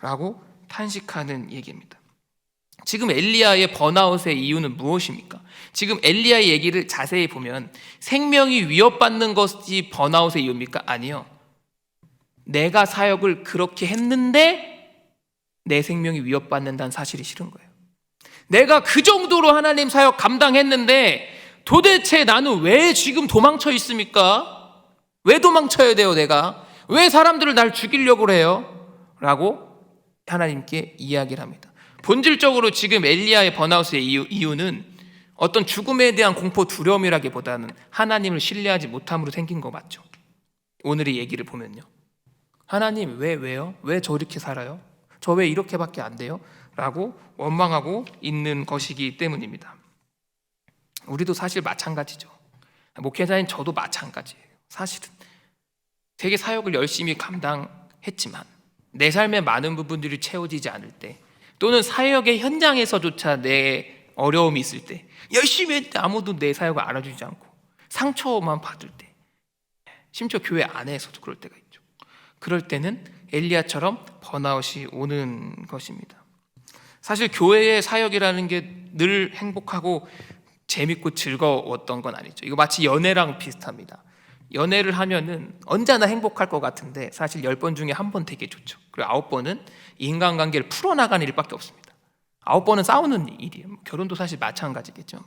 라고 탄식하는 얘기입니다. 지금 엘리야의 번아웃의 이유는 무엇입니까? 지금 엘리야의 얘기를 자세히 보면 생명이 위협받는 것이 번아웃의 이유입니까? 아니요. 내가 사역을 그렇게 했는데 내 생명이 위협받는다는 사실이 싫은 거예요. 내가 그 정도로 하나님 사역 감당했는데 도대체 나는 왜 지금 도망쳐 있습니까? 왜 도망쳐야 돼요 내가? 왜 사람들을 날 죽이려고 해요? 라고 하나님께 이야기를 합니다. 본질적으로 지금 엘리야의 번아웃의 이유는 어떤 죽음에 대한 공포 두려움이라기보다는 하나님을 신뢰하지 못함으로 생긴 거 맞죠? 오늘의 얘기를 보면요, 하나님 왜요? 왜 저 이렇게 살아요? 저 왜 이렇게밖에 안 돼요? 라고 원망하고 있는 것이기 때문입니다. 우리도 사실 마찬가지죠. 목회자인 저도 마찬가지예요. 사실은 되게 사역을 열심히 감당했지만 내 삶의 많은 부분들이 채워지지 않을 때, 또는 사역의 현장에서조차 내 어려움이 있을 때, 열심히 했는데 아무도 내 사역을 알아주지 않고 상처만 받을 때, 심지어 교회 안에서도 그럴 때가 있죠. 그럴 때는 엘리야처럼 번아웃이 오는 것입니다. 사실 교회의 사역이라는 게 늘 행복하고 재밌고 즐거웠던 건 아니죠. 이거 마치 연애랑 비슷합니다. 연애를 하면은 언제나 행복할 것 같은데 사실 10번 중에 1번 되게 좋죠. 그리고 9번은 인간관계를 풀어나가는 일밖에 없습니다. 9번은 싸우는 일이에요. 결혼도 사실 마찬가지겠죠.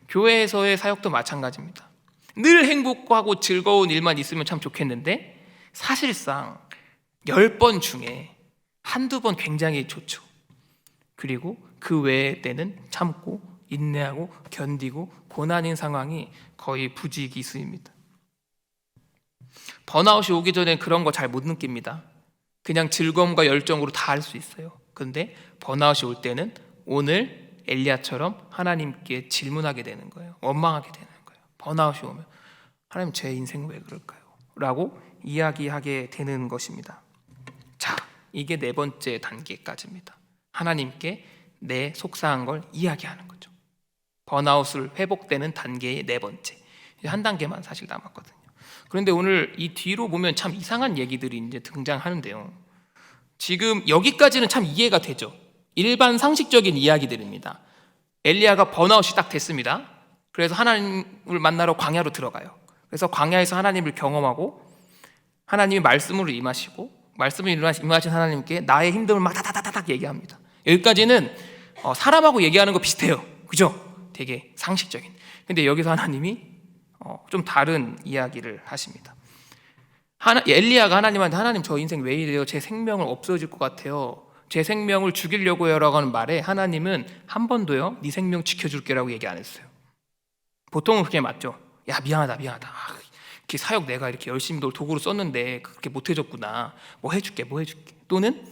교회에서의 사역도 마찬가지입니다. 늘 행복하고 즐거운 일만 있으면 참 좋겠는데 사실상 10번 중에 한두 번 굉장히 좋죠. 그리고 그 외의 때는 참고 인내하고 견디고 고난인 상황이 거의 부지기수입니다. 번아웃이 오기 전에 그런 거 잘 못 느낍니다. 그냥 즐거움과 열정으로 다 할 수 있어요. 근데 번아웃이 올 때는 오늘 엘리야처럼 하나님께 질문하게 되는 거예요. 원망하게 되는 거예요. 번아웃이 오면 하나님 제 인생 왜 그럴까요? 라고 이야기하게 되는 것입니다. 자, 이게 네 번째 단계까지입니다. 하나님께 내 속상한 걸 이야기하는 거죠. 번아웃을 회복되는 단계의 네 번째. 이제 한 단계만 사실 남았거든요. 그런데 오늘 이 뒤로 보면 참 이상한 얘기들이 이제 등장하는데요. 지금 여기까지는 참 이해가 되죠. 일반 상식적인 이야기들입니다. 엘리야가 번아웃이 딱 됐습니다. 그래서 하나님을 만나러 광야로 들어가요. 그래서 광야에서 하나님을 경험하고 하나님이 말씀으로 임하시고 말씀을 임하신 하나님께 나의 힘듦을 막 다다다닥 얘기합니다. 여기까지는 사람하고 얘기하는 거 비슷해요. 그죠? 되게 상식적인. 근데 여기서 하나님이 좀 다른 이야기를 하십니다. 엘리야가 하나님한테 하나님 저 인생 왜 이래요? 제 생명을 없어질 것 같아요. 제 생명을 죽이려고 해요 라고 하는 말에 하나님은 한 번도요 네 생명 지켜줄게 라고 얘기 안 했어요. 보통은 그게 맞죠. 야 미안하다 이렇게 사역 내가 이렇게 열심히 널 도구로 썼는데 그렇게 못해줬구나. 뭐 해줄게 또는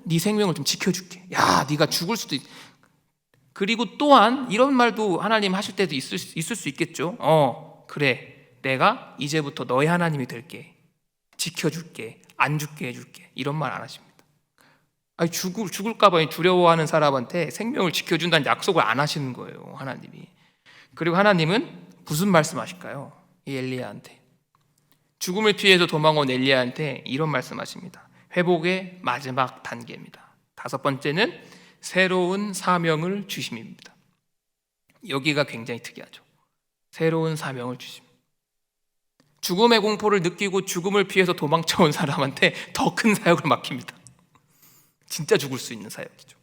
네 생명을 좀 지켜줄게. 야 네가 죽을 수도 그리고 또한 이런 말도 하나님 하실 때도 있을 수 있겠죠. 그래 내가 이제부터 너의 하나님이 될게. 지켜줄게. 안 죽게 해줄게. 이런 말 안 하십니다. 아니 죽을까 봐 두려워하는 사람한테 생명을 지켜준다는 약속을 안 하시는 거예요 하나님이. 그리고 하나님은 무슨 말씀하실까요? 이 엘리야한테 죽음을 피해서 도망온 엘리야한테 이런 말씀하십니다. 회복의 마지막 단계입니다. 다섯 번째는 새로운 사명을 주심입니다. 여기가 굉장히 특이하죠. 새로운 사명을 주심. 죽음의 공포를 느끼고 죽음을 피해서 도망쳐온 사람한테 더 큰 사역을 맡깁니다. 진짜 죽을 수 있는 사역이죠.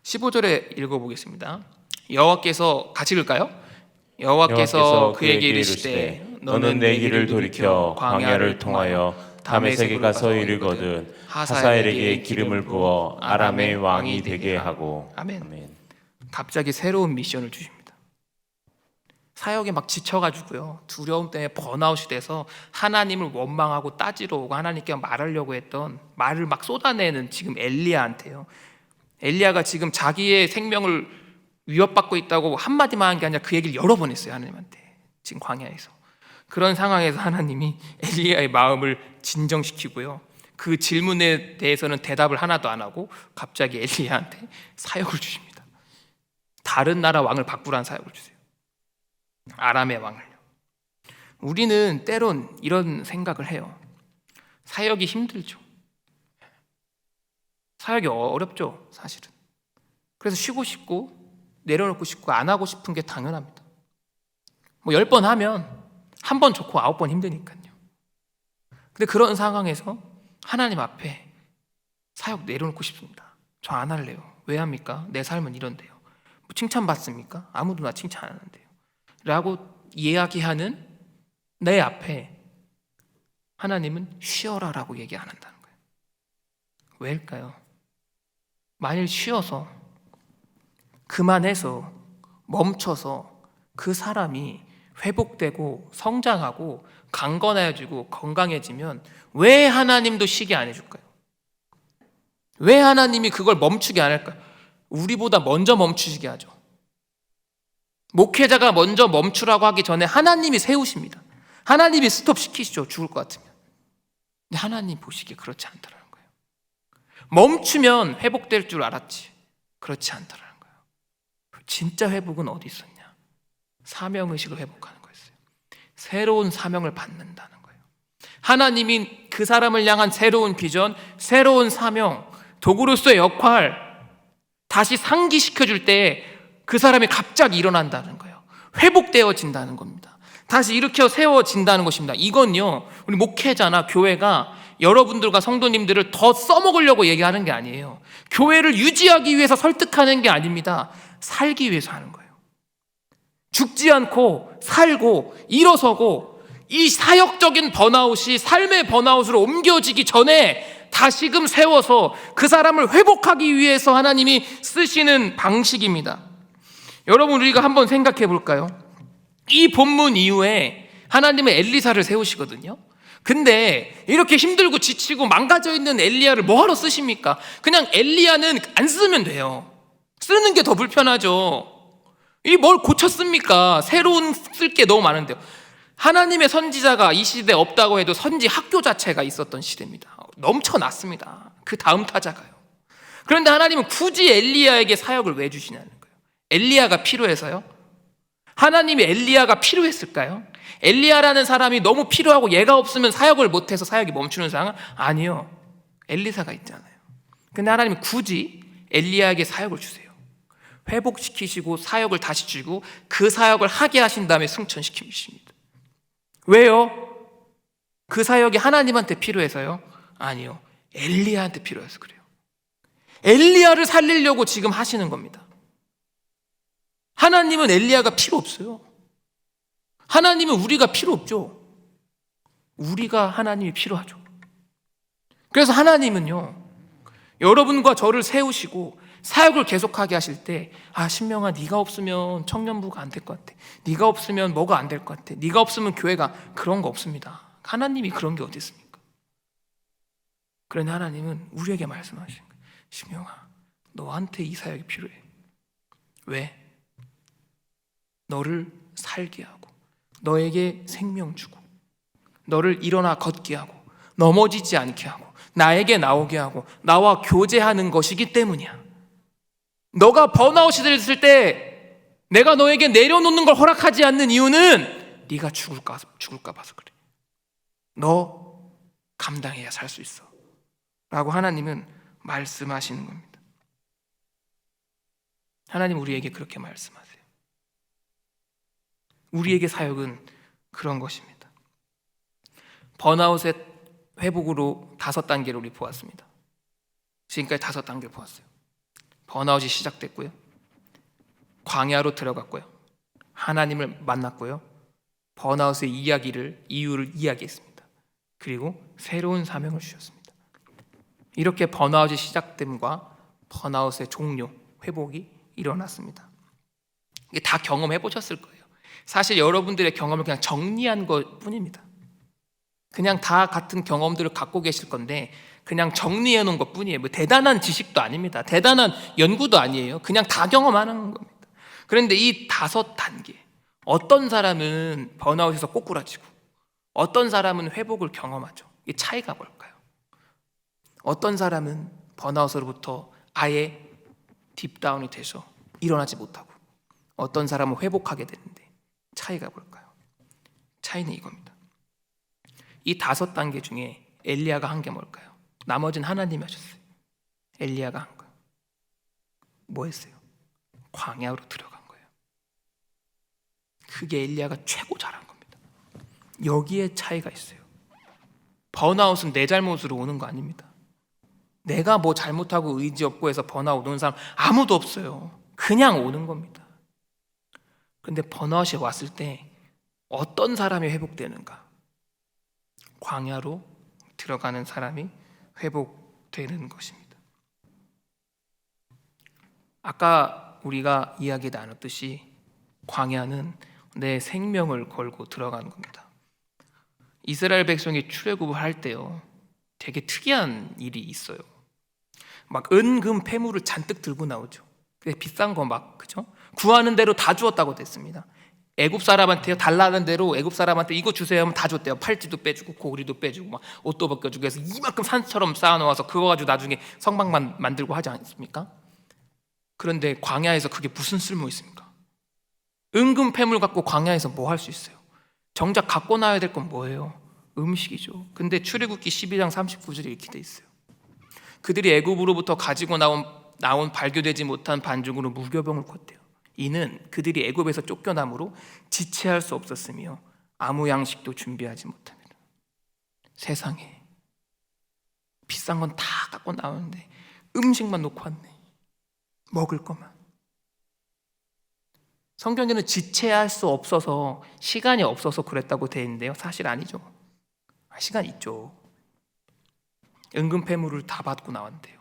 15절에 읽어보겠습니다. 여호와께서 같이 읽을까요? 여호와께서 그에게 이르시되 너는 내 길을 돌이켜 광야를 통하여 다메섹에 가서 이르거든 하사엘에게 기름을 부어 아람의 왕이 되게 하고. 아멘. 갑자기 새로운 미션을 주십니다. 사역에 막 지쳐가지고요 두려움 때문에 번아웃이 돼서 하나님을 원망하고 따지러 오고 하나님께 말하려고 했던 말을 막 쏟아내는 지금 엘리야한테요. 엘리야가 지금 자기의 생명을 위협받고 있다고 한마디만 한 게 아니라 그 얘기를 여러 번 했어요 하나님한테. 지금 광야에서 그런 상황에서 하나님이 엘리야의 마음을 진정시키고요 그 질문에 대해서는 대답을 하나도 안 하고 갑자기 엘리야한테 사역을 주십니다. 다른 나라 왕을 바꾸라는 사역을 주세요. 아람의 왕을요. 우리는 때론 이런 생각을 해요. 사역이 힘들죠. 사역이 어렵죠 사실은. 그래서 쉬고 싶고 내려놓고 싶고 안 하고 싶은 게 당연합니다. 뭐 10번 하면 한 번 좋고 9번 힘드니까요. 근데 그런 상황에서 하나님 앞에 사역 내려놓고 싶습니다. 저 안 할래요. 왜 합니까? 내 삶은 이런데요. 뭐 칭찬받습니까? 아무도 나 칭찬 안 하는데요 라고 이야기하는 내 앞에 하나님은 쉬어라 라고 얘기 안 한다는 거예요. 왜일까요? 만일 쉬어서 그만해서 멈춰서 그 사람이 회복되고 성장하고 강건해지고 건강해지면 왜 하나님도 쉬게 안 해줄까요? 왜 하나님이 그걸 멈추게 안 할까요? 우리보다 먼저 멈추시게 하죠. 목회자가 먼저 멈추라고 하기 전에 하나님이 세우십니다. 하나님이 스톱시키시죠. 죽을 것 같으면. 근데 하나님 보시기에 그렇지 않더라는 거예요. 멈추면 회복될 줄 알았지 그렇지 않더라는 거예요. 진짜 회복은 어디 있었냐? 사명의식을 회복하는 거였어요. 새로운 사명을 받는다는 거예요. 하나님이 그 사람을 향한 새로운 비전, 새로운 사명, 도구로서의 역할 다시 상기시켜줄 때 그 사람이 갑자기 일어난다는 거예요. 회복되어진다는 겁니다. 다시 일으켜 세워진다는 것입니다. 이건요 우리 목회자나 교회가 여러분들과 성도님들을 더 써먹으려고 얘기하는 게 아니에요. 교회를 유지하기 위해서 설득하는 게 아닙니다. 살기 위해서 하는 거예요. 죽지 않고 살고 일어서고 이 사역적인 번아웃이 삶의 번아웃으로 옮겨지기 전에 다시금 세워서 그 사람을 회복하기 위해서 하나님이 쓰시는 방식입니다. 여러분 우리가 한번 생각해 볼까요? 이 본문 이후에 하나님은 엘리사를 세우시거든요. 근데 이렇게 힘들고 지치고 망가져 있는 엘리야를 뭐하러 쓰십니까? 그냥 엘리야는 안 쓰면 돼요. 쓰는 게 더 불편하죠. 이 뭘 고쳤습니까? 새로운 쓸 게 너무 많은데요. 하나님의 선지자가 이 시대에 없다고 해도 선지 학교 자체가 있었던 시대입니다. 넘쳐났습니다. 그 다음 타자가요. 그런데 하나님은 굳이 엘리야에게 사역을 왜 주시냐는 거예요. 엘리야가 필요해서요? 하나님이 엘리야가 필요했을까요? 엘리야라는 사람이 너무 필요하고 얘가 없으면 사역을 못해서 사역이 멈추는 상황? 아니요. 엘리사가 있잖아요. 근데 하나님은 굳이 엘리야에게 사역을 주세요. 회복시키시고 사역을 다시 주고 그 사역을 하게 하신 다음에 승천시키십니다. 왜요? 그 사역이 하나님한테 필요해서요? 아니요. 엘리야한테 필요해서 그래요. 엘리야를 살리려고 지금 하시는 겁니다. 하나님은 엘리야가 필요 없어요. 하나님은 우리가 필요 없죠. 우리가 하나님이 필요하죠. 그래서 하나님은요, 여러분과 저를 세우시고 사역을 계속하게 하실 때, 신명아, 네가 없으면 청년부가 안 될 것 같아. 네가 없으면 뭐가 안 될 것 같아. 네가 없으면 교회가, 그런 거 없습니다. 하나님이 그런 게 어디 있습니까? 그런데 하나님은 우리에게 말씀하시는 거예요. 신명아, 너한테 이 사역이 필요해. 왜? 너를 살게 하고 너에게 생명 주고 너를 일어나 걷게 하고 넘어지지 않게 하고 나에게 나오게 하고 나와 교제하는 것이기 때문이야. 너가 번아웃이 됐을 때 내가 너에게 내려놓는 걸 허락하지 않는 이유는 네가 죽을까 봐서 그래. 너 감당해야 살 수 있어 라고 하나님은 말씀하시는 겁니다. 하나님 우리에게 그렇게 말씀하세요. 우리에게 사역은 그런 것입니다. 번아웃의 회복으로 5단계를 우리 보았습니다. 지금까지 5단계를 보았어요. 번아웃이 시작됐고요, 광야로 들어갔고요, 하나님을 만났고요, 번아웃의 이유를 이야기했습니다. 그리고 새로운 사명을 주셨습니다. 이렇게 번아웃이 시작됨과 번아웃의 종료, 회복이 일어났습니다. 이게 다 경험해 보셨을 거예요. 사실 여러분들의 경험을 그냥 정리한 것 뿐입니다. 그냥 다 같은 경험들을 갖고 계실 건데 그냥 정리해 놓은 것 뿐이에요. 뭐 대단한 지식도 아닙니다. 대단한 연구도 아니에요. 그냥 다 경험하는 겁니다. 그런데 이 5단계, 어떤 사람은 번아웃에서 꼬꾸라지고 어떤 사람은 회복을 경험하죠. 이 차이가 뭘까요? 어떤 사람은 번아웃으로부터 아예 딥다운이 돼서 일어나지 못하고 어떤 사람은 회복하게 되는데 차이가 뭘까요? 차이는 이겁니다. 이 5단계 중에 엘리야가 한 게 뭘까요? 나머지는 하나님이 하셨어요. 엘리야가 한 거예요. 뭐 했어요? 광야로 들어간 거예요. 그게 엘리야가 최고 잘한 겁니다. 여기에 차이가 있어요. 번아웃은 내 잘못으로 오는 거 아닙니다. 내가 뭐 잘못하고 의지 없고 해서 번아웃 오는 사람 아무도 없어요. 그냥 오는 겁니다. 근데 번아웃이 왔을 때 어떤 사람이 회복되는가? 광야로 들어가는 사람이 회복되는 것입니다. 아까 우리가 이야기 나눴듯이 광야는 내 생명을 걸고 들어가는 겁니다. 이스라엘 백성이 출애굽을 할 때요, 되게 특이한 일이 있어요. 막 은금 폐물을 잔뜩 들고 나오죠. 비싼 거 막, 그죠? 구하는 대로 다 주었다고 됐습니다. 애굽 사람한테요, 달라는 대로 애굽 사람한테 이거 주세요 하면 다 줬대요. 팔찌도 빼주고 고리도 빼주고 막 옷도 벗겨주고 해서 이만큼 산처럼 쌓아놓아서 그거 가지고 나중에 성막만 만들고 하지 않습니까? 그런데 광야에서 그게 무슨 쓸모 있습니까? 은금 폐물 갖고 광야에서 뭐 할 수 있어요? 정작 갖고 나와야 될 건 뭐예요? 음식이죠. 근데 출애굽기 12장 39절에 이렇게 돼 있어요. 그들이 애굽으로부터 가지고 나온 발교되지 못한 반죽으로 무교병을 걷대요. 이는 그들이 애굽에서 쫓겨남으로 지체할 수 없었으며 아무 양식도 준비하지 못합니다. 세상에 비싼 건 다 갖고 나오는데 음식만 놓고 왔네. 먹을 것만. 성경에는 지체할 수 없어서, 시간이 없어서 그랬다고 되어 있는데요, 사실 아니죠. 시간 있죠. 은금 폐물을 다 받고 나왔는데요,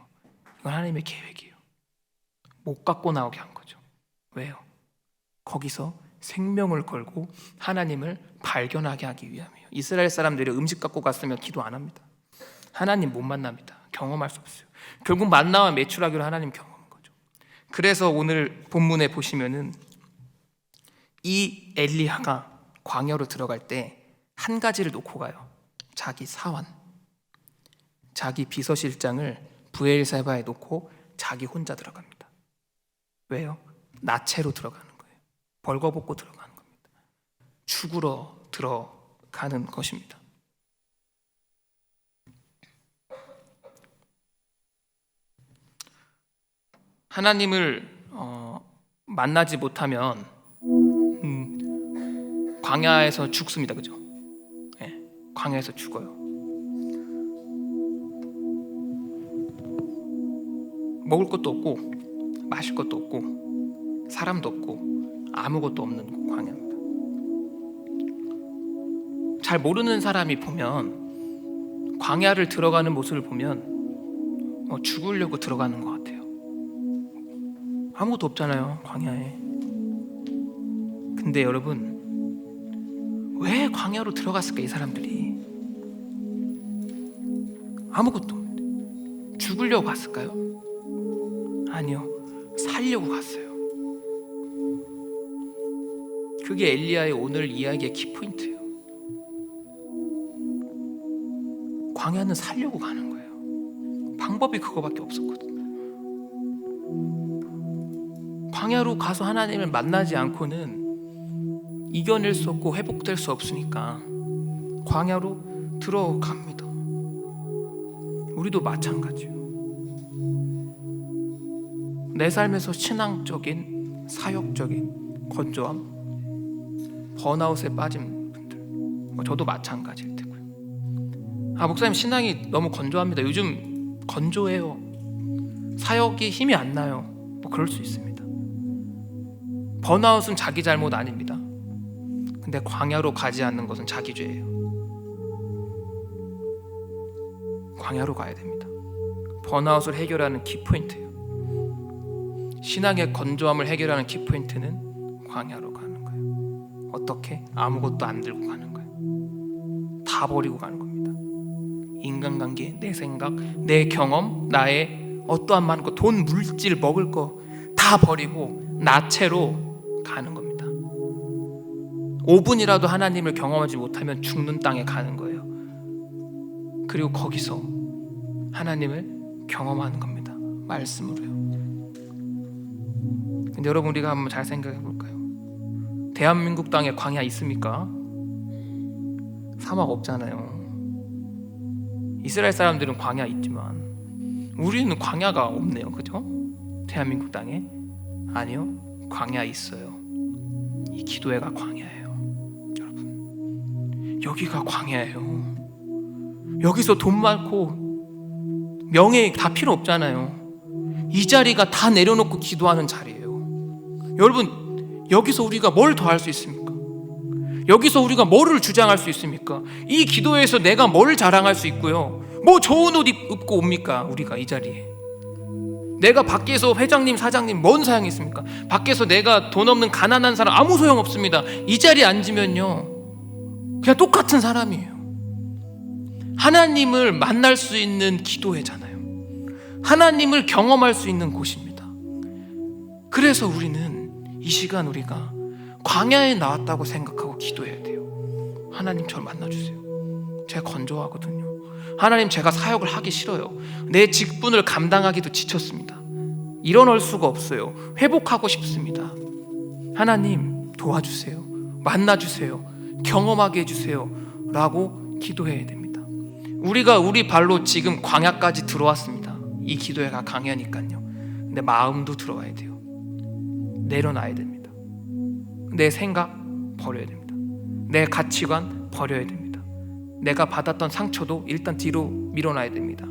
이건 하나님의 계획이에요. 못 갖고 나오게 한 거죠. 왜요? 거기서 생명을 걸고 하나님을 발견하게 하기 위함이에요. 이스라엘 사람들이 음식 갖고 갔으면 기도 안 합니다. 하나님 못 만납니다. 경험할 수 없어요. 결국 만나와 매출하기로 하나님 경험한 거죠. 그래서 오늘 본문에 보시면은 이 엘리야가 광야로 들어갈 때 한 가지를 놓고 가요. 자기 사환, 자기 비서실장을 브엘세바에 놓고 자기 혼자 들어갑니다. 왜요? 나체로 들어가는 거예요. 벌거벗고 들어가는 겁니다. 죽으러 들어가는 것입니다. 하나님을 만나지 못하면 광야에서 죽습니다. 그죠? 네, 광야에서 죽어요. 먹을 것도 없고 마실 것도 없고 사람도 없고 아무것도 없는 광야입니다. 잘 모르는 사람이 보면 광야를 들어가는 모습을 보면 죽으려고 들어가는 것 같아요. 아무것도 없잖아요, 광야에. 근데 여러분, 왜 광야로 들어갔을까? 이 사람들이 아무것도 없는데 죽으려고 갔을까요? 아니요, 살려고 갔어요. 그게 엘리야의 오늘 이야기의 키포인트예요. 광야는 살려고 가는 거예요. 방법이 그거밖에 없었거든요. 광야로 가서 하나님을 만나지 않고는 이겨낼 수 없고 회복될 수 없으니까 광야로 들어갑니다. 우리도 마찬가지예요. 내 삶에서 신앙적인, 사역적인 건조함, 번아웃에 빠진 분들, 저도 마찬가지일 테고요. 목사님 신앙이 너무 건조합니다. 요즘 건조해요. 사역이 힘이 안 나요. 뭐 그럴 수 있습니다. 번아웃은 자기 잘못 아닙니다. 근데 광야로 가지 않는 것은 자기 죄예요. 광야로 가야 됩니다. 번아웃을 해결하는 키포인트예요. 신앙의 건조함을 해결하는 키포인트는 광야로 가는 거예요. 어떻게? 아무것도 안 들고 가는 거예요. 다 버리고 가는 겁니다. 인간관계, 내 생각, 내 경험, 나의 어떠한 많은 거, 돈, 물질, 먹을 거 다 버리고 나체로 가는 겁니다. 5분이라도 하나님을 경험하지 못하면 죽는 땅에 가는 거예요. 그리고 거기서 하나님을 경험하는 겁니다. 말씀으로요. 근데 여러분, 우리가 한번 잘 생각해 볼까요? 대한민국 땅에 광야 있습니까? 사막 없잖아요. 이스라엘 사람들은 광야 있지만 우리는 광야가 없네요. 그죠? 대한민국 땅에. 아니요, 광야 있어요. 이 기도회가 광야예요. 여러분, 여기가 광야예요. 여기서 돈 많고 명예 다 필요 없잖아요. 이 자리가 다 내려놓고 기도하는 자리예요. 여러분, 여기서 우리가 뭘 더 할 수 있습니까? 여기서 우리가 뭐를 주장할 수 있습니까? 이 기도회에서 내가 뭘 자랑할 수 있고요, 뭐 좋은 옷 입고 옵니까? 우리가 이 자리에 내가 밖에서 회장님, 사장님 뭔 사용이 있습니까? 밖에서 내가 돈 없는 가난한 사람 아무 소용 없습니다. 이 자리에 앉으면요 그냥 똑같은 사람이에요. 하나님을 만날 수 있는 기도회잖아요. 하나님을 경험할 수 있는 곳입니다. 그래서 우리는 이 시간 우리가 광야에 나왔다고 생각하고 기도해야 돼요. 하나님, 저를 만나주세요. 제가 건조하거든요. 하나님, 제가 사역을 하기 싫어요. 내 직분을 감당하기도 지쳤습니다. 일어날 수가 없어요. 회복하고 싶습니다. 하나님, 도와주세요. 만나주세요. 경험하게 해주세요. 라고 기도해야 됩니다. 우리가 우리 발로 지금 광야까지 들어왔습니다. 이 기도회가 광야니까요. 근데 마음도 들어와야 돼요. 내려놔야 됩니다. 내 생각 버려야 됩니다. 내 가치관 버려야 됩니다. 내가 받았던 상처도 일단 뒤로 밀어놔야 됩니다.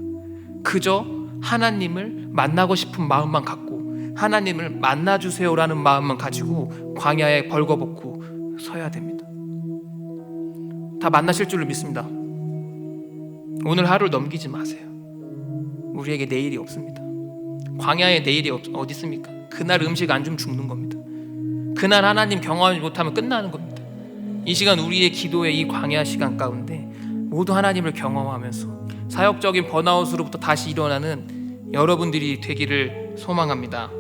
그저 하나님을 만나고 싶은 마음만 갖고, 하나님을 만나주세요라는 마음만 가지고 광야에 벌거벗고 서야 됩니다. 다 만나실 줄로 믿습니다. 오늘 하루를 넘기지 마세요. 우리에게 내일이 없습니다. 광야에 내일이 어디 있습니까? 그날 음식 안 주면 죽는 겁니다. 그날 하나님 경험하지 못하면 끝나는 겁니다. 이 시간 우리의 기도의 이 광야 시간 가운데 모두 하나님을 경험하면서 사역적인 번아웃으로부터 다시 일어나는 여러분들이 되기를 소망합니다.